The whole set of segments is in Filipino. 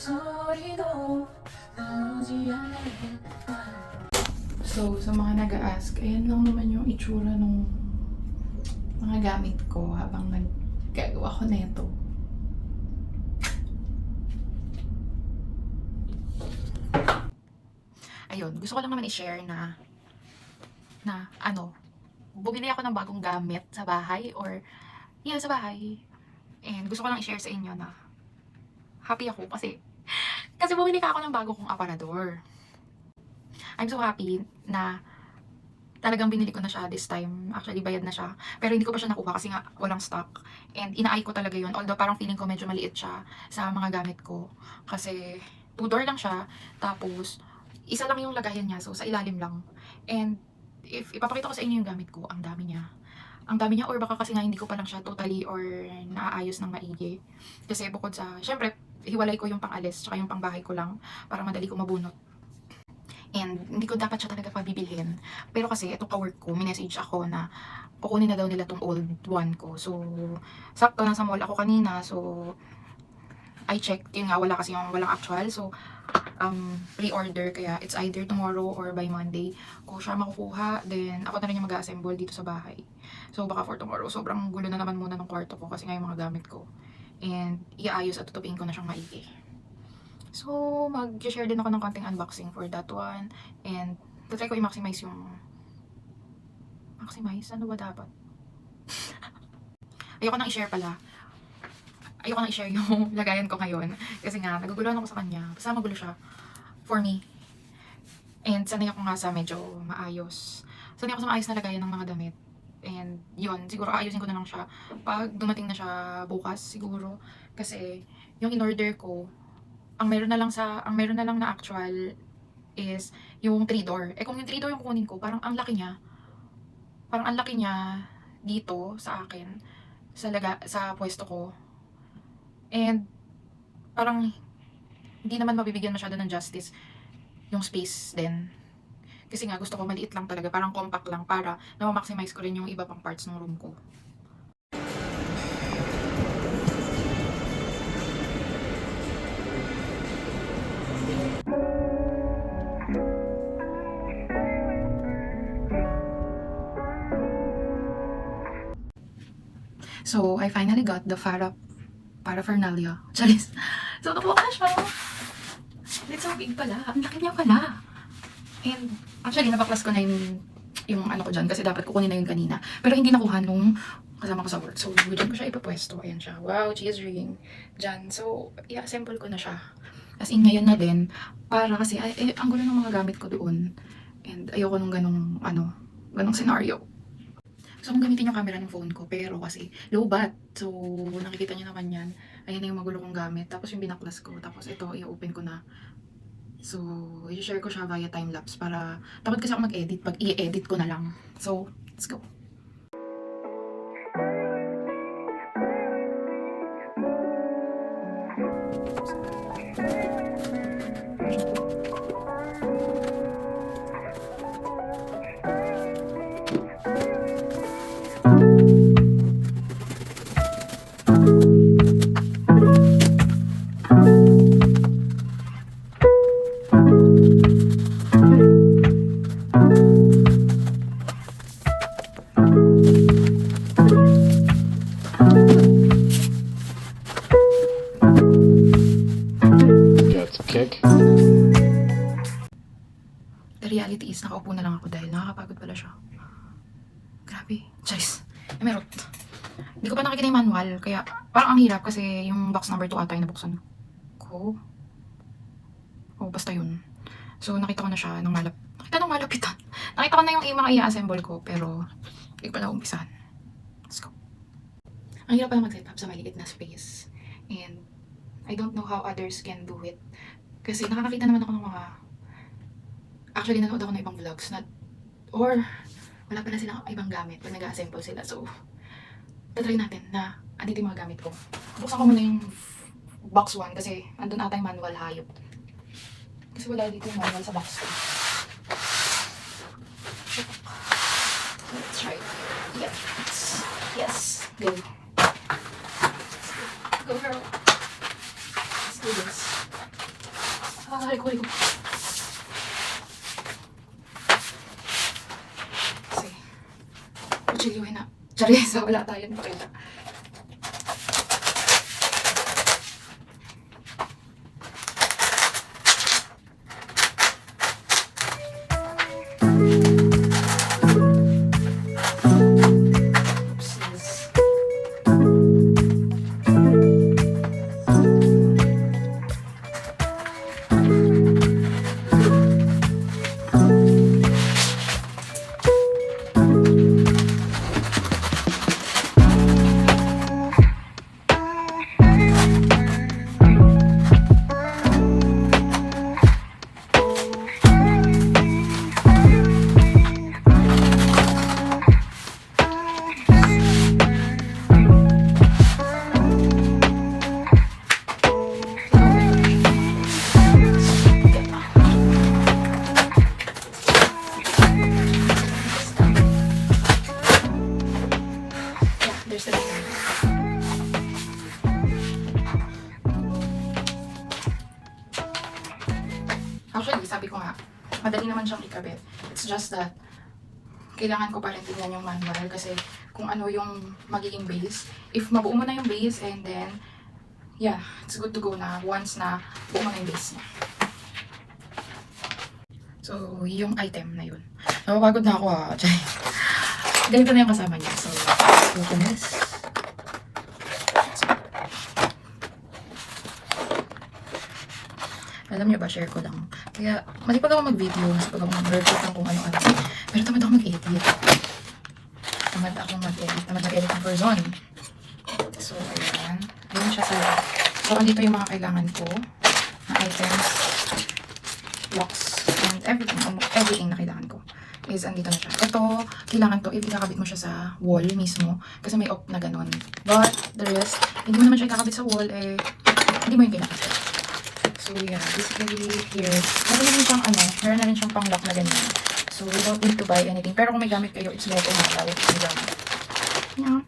So, sa mga nag-a-ask, ayan lang naman yung itsura ng mga gamit ko habang naggagawa ko nito. Ayun, gusto ko lang naman i-share na bumili ako ng bagong gamit sa bahay sa bahay. And gusto ko lang i-share sa inyo na happy ako kasi bumili ka ako ng bago kong aparador. I'm so happy na talagang binili ko na siya this time. Actually, bayad na siya. Pero hindi ko pa siya nakuha kasi nga walang stock. And inaay ko talaga yun. Although parang feeling ko medyo maliit siya sa mga gamit ko. Kasi 2-door lang siya. Tapos, isa lang yung lagayan niya. So, sa ilalim lang. And if ipapakita ko sa inyo yung gamit ko, ang dami niya. Ang dami niya, or baka kasi nga hindi ko pa lang siya totally or naaayos ng maigi. Kasi bukod sa, syempre, hiwalay ko yung pang-alis tsaka yung pang-bahay ko lang para madali ko mabunot. And hindi ko dapat siya talaga pabibilhin. Pero kasi itong ka-work ko, minessage ako na kukunin na daw nila tong old one ko. So, sakto nasa mall ako kanina. So, I checked. Yun nga, walang actual. So, pre-order. Kaya it's either tomorrow or by Monday ko siya makukuha. Then, ako na rin yung mag-assemble dito sa bahay. So, baka for tomorrow. Sobrang gulo na naman muna ng kwarto ko kasi nga yung mga gamit ko. And, iaayos at tutupiin ko na siyang maigi. So, mag-share din ako ng konting unboxing for that one. And, try ko i-maximize yung... Maximize? Ano ba dapat? Ayoko nang i-share pala. Ayoko nang i-share yung lagayan ko ngayon. Kasi nga, naguguluhan ako sa kanya. Basta magulo siya. For me. And, sanay ako nga sa medyo maayos. Sanay ako sa maayos na lagayan ng mga damit. And, yun. Siguro, ayusin ko na lang siya. Pag dumating na siya bukas, siguro. Kasi, yung in-order ko, ang meron na lang na actual is yung 3-door. Kung yung 3-door yung kukunin ko, parang ang laki niya dito sa akin, sa pwesto ko. And parang hindi naman mabibigyan masyado ng justice yung space din. Kasi nga gusto ko maliit lang talaga, parang compact lang para na-maximize ko rin yung iba pang parts ng room ko. So, I finally got the paraphernalia. Charis. So, nakuha ko na siya. It's so big pala. Ang laki niya pala. And, actually, napaklas ko na yung ano ko dyan kasi dapat kukunin na yun kanina. Pero hindi nakuha nung kasama ko sa work. So, dyan ko siya ipapwesto. Ayan siya. Wow, cheese ring. Dyan. So, i-assemble ko na siya. As in, ngayon na din. Para kasi, ang gulo ng mga gamit ko doon. And, ayoko nung ganong scenario. So, kung gamitin yung camera ng phone ko, pero kasi low bat. So, nakikita niyo naman yan. Ayan na yung magulo kong gamit. Tapos yung binaklas ko. Tapos ito, i-open ko na. So, i-share ko siya via time-lapse para takot kasi ako mag-edit pag i-edit ko na lang. So, let's go. Kick. The reality is, nakaupo na lang ako dahil nakakapagod pala siya. Grabe. Charis. Emerald. Hindi ko pa nakikita yung manual, kaya parang ang hirap kasi yung box number 2 ata yung nabuksan ko. Oh, basta yun. So, nakita ko na siya ng malapitan. Nakita ko na yung mga i-assemble ko, pero hindi ko pala umpisahan. Let's go. Ang hirap pala mag-setup sa maliit na space. And I don't know how others can do it. Kasi nakakakita naman ako ng mga... Actually, nanood ako ng ibang vlogs or wala pala silang ibang gamit pag nag-assemble sila. So, tatry natin na andito yung mga gamit ko. Buksan ko muna yung box 1 kasi andun ata yung manual, hayop. Kasi wala dito yung manual sa box 2. Let's try. Yes. Go. Go, girl. Let's do this. Kuha ko. Kasi, kuchilyuhin na. Charisa, wala tayo napakita. There's the link. Actually, sabi ko nga, madali naman siyang ikabit. It's just that, kailangan ko pa rin tingnan yung manual kasi kung ano yung magiging base. If mabuo mo na yung base and then, yeah, it's good to go na once na buo mo na yung base niya. So, yung item na yun. Napapagod na ako ganito na yung kasama niya. So, open this. Alam niyo ba, share ko lang. Kaya, malipag ako mag-video, masipag ako mag-record ng kung ano-ano. Pero tamad ako mag-edit. Tamad mag-edit ng person. So, ayan. Ayan siya sa... So, andito yung mga kailangan ko na items, locks, and everything na kailangan ko is andito na siya. Ito, kailangan to if ikakabit mo siya sa wall mismo kasi may op na ganun. But, the rest, hindi mo naman siya ikakabit sa wall, hindi mo yung pinakasya. So, yeah, basically here, meron na rin siyang pang-lock na ganyan. So, we don't need to buy anything. Pero kung may gamit kayo, it's more umalaw. Yeah.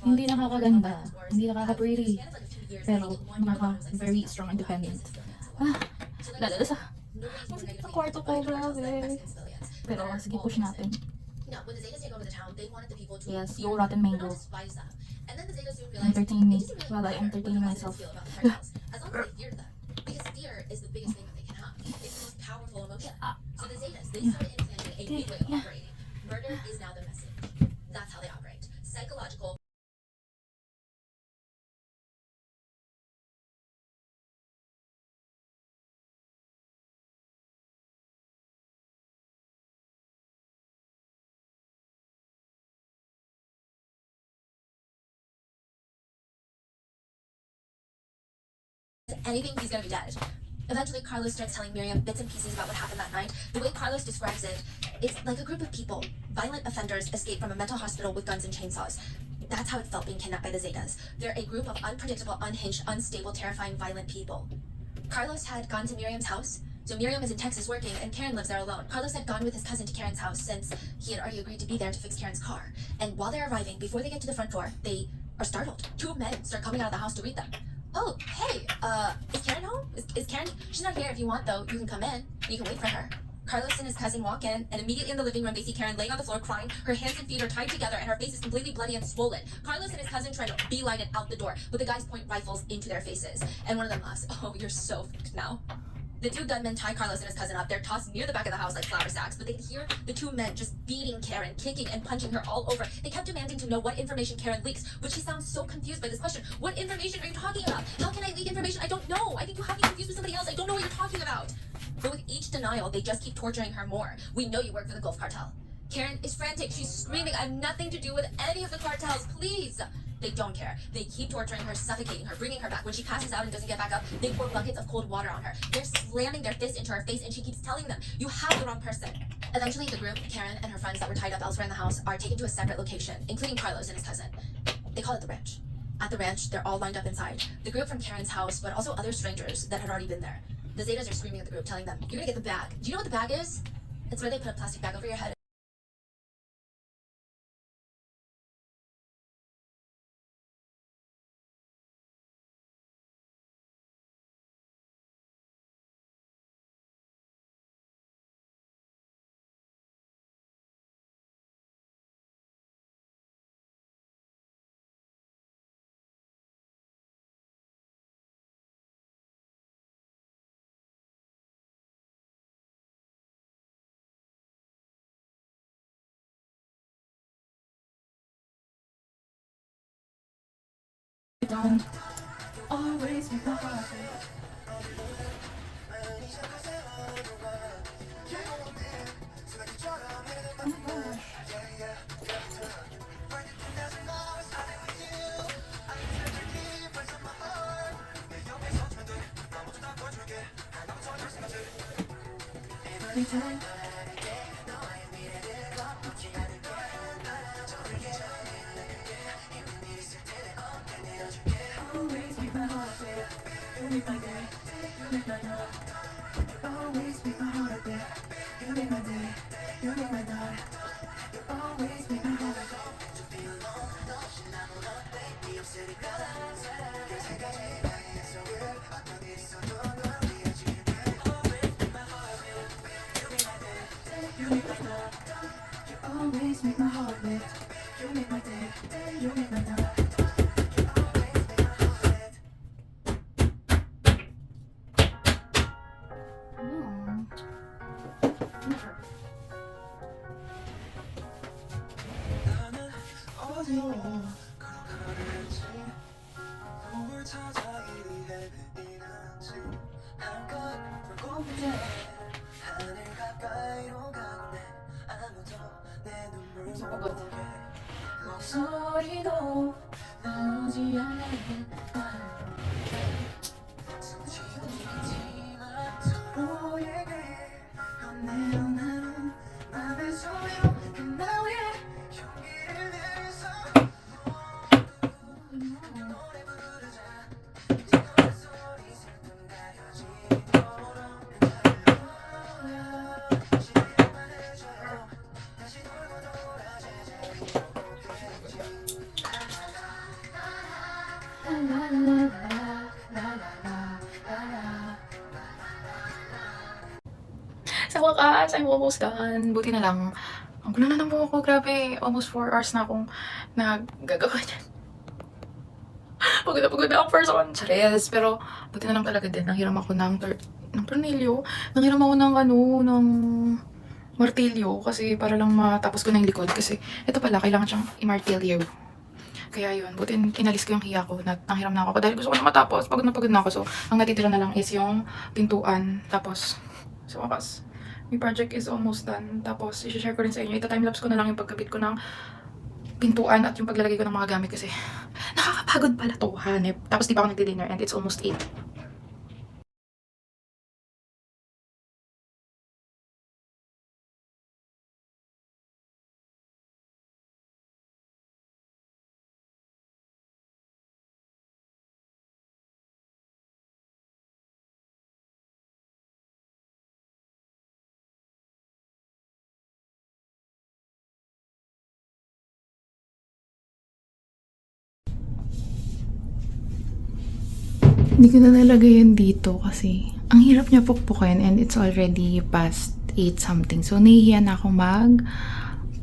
Hindi nakakaganda, hindi nakaka-pretty, pero nakaka-very strong independent. Lalo sa kwarto ko, grabe. Pero sige, push natin. Yes, go Rotten Mango. Entertain me while I entertain myself. Okay, yeah. anything, he's gonna be dead. Eventually, Carlos starts telling Miriam bits and pieces about what happened that night. The way Carlos describes it, it's like a group of people, violent offenders, escaped from a mental hospital with guns and chainsaws. That's how it felt being kidnapped by the Zetas. They're a group of unpredictable, unhinged, unstable, terrifying, violent people. Carlos had gone to Miriam's house. So Miriam is in Texas working, and Karen lives there alone. Carlos had gone with his cousin to Karen's house since he had already agreed to be there to fix Karen's car. And while they're arriving, before they get to the front door, they are startled. Two men start coming out of the house to greet them. Oh, hey, is Karen home? Is Karen? She's not here. If you want, though, you can come in. You can wait for her. Carlos and his cousin walk in, and immediately in the living room, they see Karen laying on the floor crying. Her hands and feet are tied together, and her face is completely bloody and swollen. Carlos and his cousin try to beeline it out the door, but the guys point rifles into their faces. And one of them laughs. Oh, you're so fucked now. The two gunmen tie Carlos and his cousin up. They're tossed near the back of the house like flour sacks, but they can hear the two men just beating Karen, kicking and punching her all over. They kept demanding to know what information Karen leaks, but she sounds so confused by this question. What information are you talking about? How can I leak information? I don't know. I think you have me confused with somebody else. I don't know what you're talking about. But with each denial, they just keep torturing her more. We know you work for the Gulf Cartel. Karen is frantic. She's screaming, I have nothing to do with any of the cartels. Please. They don't care. They keep torturing her, suffocating her, bringing her back. When she passes out and doesn't get back up, they pour buckets of cold water on her. They're slamming their fists into her face, and she keeps telling them, you have the wrong person. Eventually, the group, Karen and her friends that were tied up elsewhere in the house, are taken to a separate location, including Carlos and his cousin. They call it the ranch. At the ranch, they're all lined up inside. The group from Karen's house, but also other strangers that had already been there. The Zetas are screaming at the group, telling them, you're gonna get the bag. Do you know what the bag is? It's where they put a plastic bag over your head. Don't always make my heart beat. Oh my gosh. Every time. Always make my heart beat. You make my day. You make my night. You always make my heart beat. You make my day. You make my night. You always make my heart beat. You make my night. You always make my heart beat. You make my day. You make my night. 목소리도 나오지 않아. Sa wakas, I'm almost done. Buti na lang. Ang gulo na ng buhok ko. Grabe. Almost 4 hours na akong naggagawa dyan. Pagod na ako person. Chares. Pero, buti na lang talaga din. Nanghiram ako ng tornilyo. Nanghiram ako ng martilyo. Kasi para lang matapos ko na yung likod. Kasi, ito pala, kailangan siyang i-martilyo. Kaya yun, buti inalis ko yung hiya ko. Nanghiram na ako. Dahil gusto ko na matapos. Pagod na ako. So, ang natitira na lang is yung pintuan. Tapos, sa wakas, my project is almost done. Tapos, i-share ko rin sa inyo. Ita-timelapse ko na lang yung pagkabit ko ng pintuan at yung paglalagay ko ng mga gamit kasi nakakapagod pala to, hanep. Tapos, di pa ako nagdi-dinner and it's almost 8. Hindi ko na nalagay yan dito kasi ang hirap niya pukpukin and it's already past 8 something. So, nahihiya na ako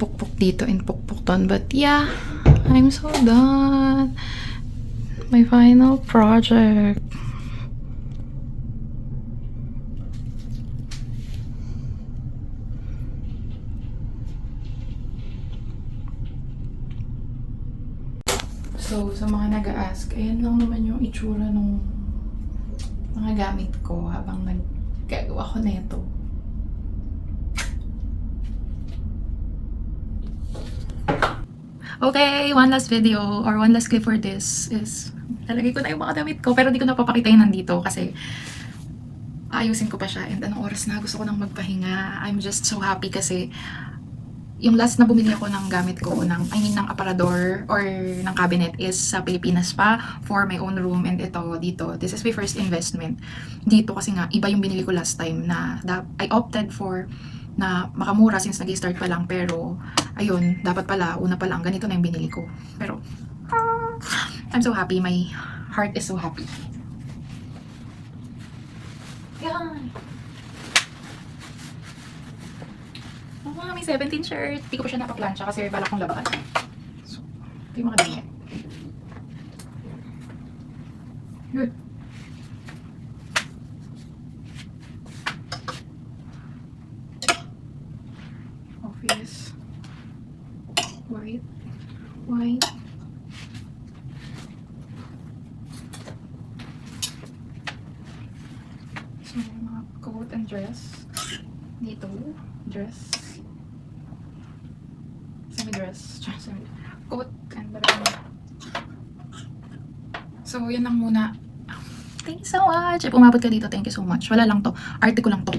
pukpuk dito and pukpuk doon. But yeah, I'm so done. My final project. So, sa mga nag-a-ask, ayan lang naman yung itsura ng mga gamit ko habang naggagawa ko nito. Okay, one last video or one last clip for this is talagay ko na yung mga damit ko pero di ko napapakita yun nandito kasi ayusin ko pa siya and anong oras na gusto ko nang magpahinga. I'm just so happy kasi yung last na bumili ako ng gamit ko ng aparador or ng cabinet is sa Pilipinas pa for my own room and ito dito. This is my first investment dito kasi nga iba yung binili ko last time na I opted for na makamura since nag-start pa lang pero ayun, dapat pala una pa lang ganito na yung binili ko. Pero I'm so happy, my heart is so happy. Yan. Oh, may 17 shirt. Hindi ko pa siya napaplansya kasi may balak kong labahan. So, ito yung mga damit. Good. Office. White. White. So, mga coat and dress. Dito. Dress. Semi-dress. Coat and balik. So, yun lang muna. Thank you so much. If umabot ka dito, thank you so much. Wala lang to. Arte ko lang to.